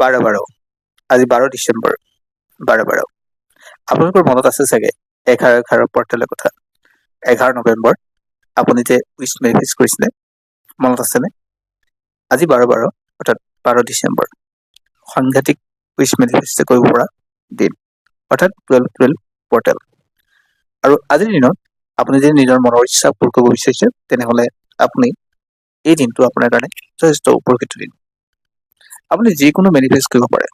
12 আজি 12 ডিচেম্বৰ 12 আপোনালোকৰ মনত আছে চাগে 11 পৰ্টেলৰ কথা 11 নৱেম্বৰ আপুনি যে উইচ মেনিফেষ্ট কৰিছিলে মনত আছেনে আজি 12 অৰ্থাৎ 12 ডিচেম্বৰ সাংঘাতিক উইচ মেনিফেষ্ট কৰিব পৰা দিন অৰ্থাৎ 12 পৰ্টেল আৰু আজিৰ দিনত আপুনি যদি নিজৰ মনৰ ইচ্ছা পূৰ কৰিব বিচাৰিছে তেনেহ'লে আপুনি এই দিনটো আপোনাৰ কাৰণে যথেষ্ট উপকৃত দিন আপুনি যিকোনো মেনিফেষ্ট কৰিব পাৰে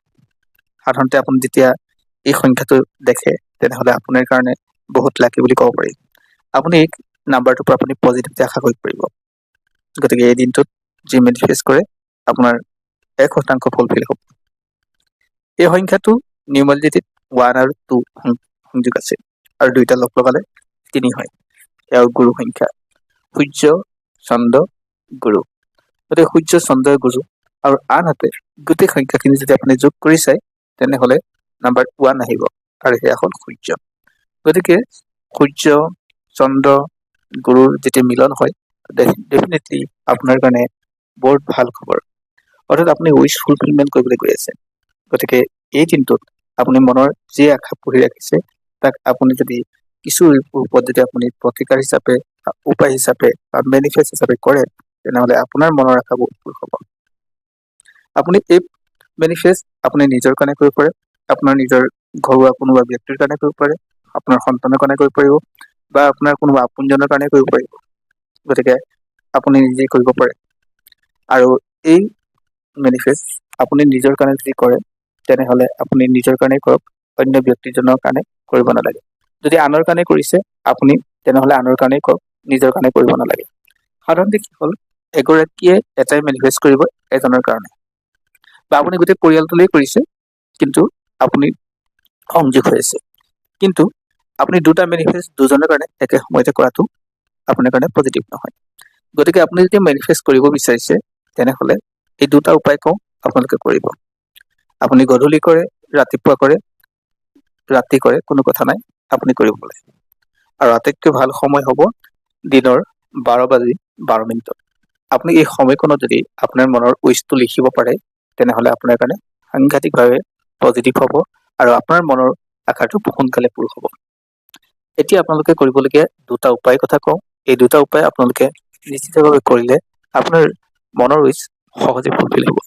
সাধাৰণতে আপুনি যেতিয়া এই সংখ্যাটো দেখে তেনেহ'লে আপোনাৰ কাৰণে বহুত লাকি বুলি ক'ব পাৰি আপুনি এই নাম্বাৰটোৰ পৰা আপুনি পজিটিভলি আশা কৰিব পাৰিব গতিকে এই দিনটোত যি মেনিফেষ্ট কৰে আপোনাৰ 100% ফুলফিল হ'ব এই সংখ্যাটো নিউমাৰলিটিত 1 আৰু 2 সংযোগ আছে আৰু দুইটা লগ লগালে 3 হয় এয়া গুৰু সংখ্যা সূৰ্য চন্দ্ৰ গুৰু গতিকে সূৰ্য চন্দ্ৰ গুৰু আৰু আনহাতে গোটেই সংখ্যাখিনি যদি আপুনি যোগ কৰি চায় তেনেহ'লে নাম্বাৰ 1 আহিব আৰু সেয়া হ'ল সূৰ্য গতিকে সূৰ্য চন্দ্ৰ গুৰুৰ যেতিয়া মিলন হয় ডেফিনেটলি আপোনাৰ কাৰণে বহুত ভাল খবৰ অৰ্থাৎ আপুনি উইচ ফুলফিলমেণ্ট কৰিবলৈ গৈ আছে গতিকে এই দিনটোত আপুনি মনৰ যি আশা পুহি ৰাখিছে তাক আপুনি যদি কিছু ৰূপত যদি আপুনি প্ৰতিকাৰ হিচাপে উপায় হিচাপে বা মেনিফেষ্ট হিচাপে কৰে তেনেহ'লে আপোনাৰ মনৰ আশাবোৰ পূৰ হ'ব আপুনি এই মেনিফেষ্ট আপুনি নিজৰ কাৰণে কৰিব পাৰে আপোনাৰ নিজৰ ঘৰুৱা কোনোবা ব্যক্তিৰ কাৰণে কৰিব পাৰে আপোনাৰ সন্তানৰ কাৰণে কৰিব পাৰিব বা আপোনাৰ কোনোবা আপোনজনৰ কাৰণে কৰিব পাৰিব গতিকে আপুনি নিজে কৰিব পাৰে আৰু এই মেনিফেষ্ট আপুনি নিজৰ কাৰণে যদি কৰে তেনেহ'লে আপুনি নিজৰ কাৰণে কৰক অন্য ব্যক্তিজনৰ কাৰণে কৰিব নালাগে যদি আনৰ কাৰণে কৰিছে আপুনি তেনেহ'লে আনৰ কাৰণেই কৰক নিজৰ কাৰণে কৰিব নালাগে সাধাৰণতে কি হ'ল এগৰাকীয়ে এটাই মেনিফেষ্ট কৰিব এজনৰ কাৰণে বা আপুনি গোটেই পৰিয়ালটোলৈ কৰিছে কিন্তু আপুনি সংযোগ হৈ আছে কিন্তু আপুনি দুটা মেনিফেষ্ট দুজনৰ কাৰণে একে সময়তে কৰাটো আপোনাৰ কাৰণে পজিটিভ নহয় গতিকে আপুনি যদি মেনিফেষ্ট কৰিব বিচাৰিছে তেনেহ'লে এই দুটা উপায় কওঁ আপোনালোকে কৰিব আপুনি গধূলি কৰে ৰাতিপুৱা কৰে ৰাতি কৰে কোনো কথা নাই আপুনি কৰিব লাগে আৰু আটাইতকৈ ভাল সময় হ'ব দিনৰ 12:12 আপুনি এই সময়কণত যদি আপোনাৰ মনৰ উইচটো লিখিব পাৰে তেনেহ'লে আপোনাৰ কাৰণে সাংঘাতিকভাৱে পজিটিভ হ'ব আৰু আপোনাৰ মনৰ আশাটো সোনকালে পূৰ হ'ব এতিয়া আপোনালোকে কৰিবলগীয়া দুটা উপায় কথা কওঁ এই দুটা উপায় আপোনালোকে নিশ্চিতভাৱে কৰিলে আপোনাৰ মনৰ উইচ সহজে ফুলফিল হ'ব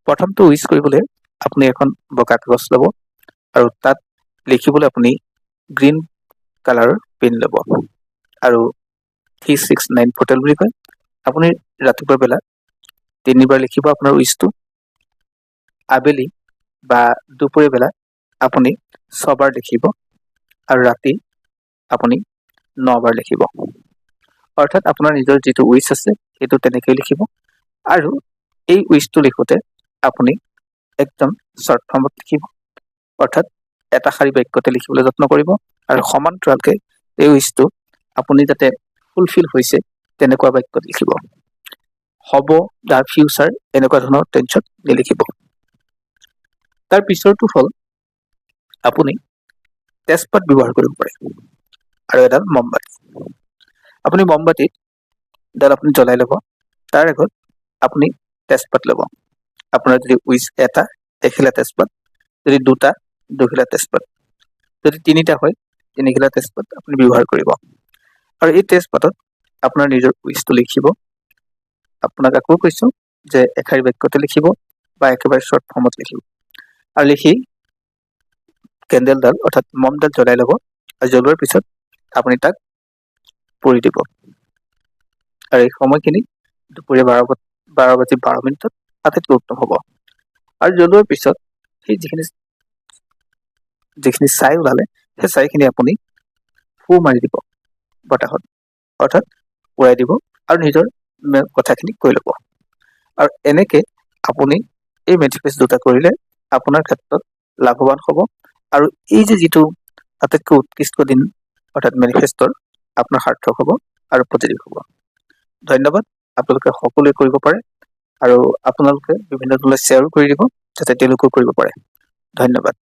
প্ৰথমটো উইচ কৰিবলৈ আপুনি এখন বগা কাগজ ল'ব আৰু তাত লিখিবলৈ আপুনি গ্ৰীণ কালাৰৰ পেন ল'ব আৰু 369 পৰ্টেল বুলি কয় আপুনি ৰাতিপুৱা বেলা 3বাৰ লিখিব আপোনাৰ উইচটো আবেলি বা দুপৰীয়া বেলা আপুনি 6বাৰ লিখিব আৰু ৰাতি আপুনি 9বাৰ লিখিব অৰ্থাৎ আপোনাৰ নিজৰ যিটো উইচ আছে সেইটো তেনেকৈ লিখিব আৰু এই উইচটো লিখোঁতে আপুনি একদম শ্বৰ্ট ফৰ্মত লিখিব অৰ্থাৎ এটা শাৰী বাক্যতে লিখিবলৈ যত্ন কৰিব আৰু সমান্তৰালকৈ এই উইচটো আপুনি যাতে ফুলফিল হৈছে তেনেকুৱা বাক্যত লিখিব হ'ব দ্য ফিউচাৰ এনেকুৱা ধৰণৰ টেনচন নিলিখিব তাৰ পিছৰটো হ'ল আপুনি তেজপাত ব্যৱহাৰ কৰিব পাৰে আৰু এডাল মমবাতি আপুনি মমবাতিডাল আপুনি জ্বলাই ল'ব তাৰ আগত আপুনি তেজপাত ল'ব আপোনাৰ যদি উইচ এটা এখিলা তেজপাত যদি দুখিলা তেজপাত যদি 3টা হয় 3খিলা তেজপাত আপুনি ব্যৱহাৰ কৰিব আৰু এই তেজপাতত আপোনাৰ নিজৰ উইচটো লিখিব আপোনাক আকৌ কৈছোঁ যে এশাৰী বাক্যতে লিখিব বা একেবাৰে শ্বৰ্ট ফৰ্মত লিখিব আৰু লিখি কেণ্ডেলডাল অৰ্থাৎ মমডাল জ্বলাই ল'ব আৰু জ্বলোৱাৰ পিছত আপুনি তাক পৰি দিব আৰু এই সময়খিনি দুপৰীয়া 12:12 আটাইতকৈ উত্তম হ'ব আৰু জ্বলোৱাৰ পিছত সেই যিখিনি ছাই ওলালে সেই ছাইখিনি আপুনি ফু মাৰি দিব বতাহত অৰ্থাৎ উৰাই দিব আৰু নিজৰ কথাখিনি কৈ ল'ব আৰু এনেকৈ আপুনি এই মেনিফেষ্ট দুটা কৰিলে আপোনাৰ ক্ষেত্ৰত লাভৱান হ'ব আৰু এই যে যিটো আটাইতকৈ উৎকৃষ্ট দিন অৰ্থাৎ মেনিফেষ্টৰ আপোনাৰ সাৰ্থক হ'ব আৰু পজিটিভ হ'ব ধন্যবাদ আপোনালোকে সকলোৱে কৰিব পাৰে আৰু আপোনালোকে বিভিন্ন ধৰণে শ্বেয়াৰো কৰি দিব যাতে তেওঁলোকেও কৰিব পাৰে ধন্যবাদ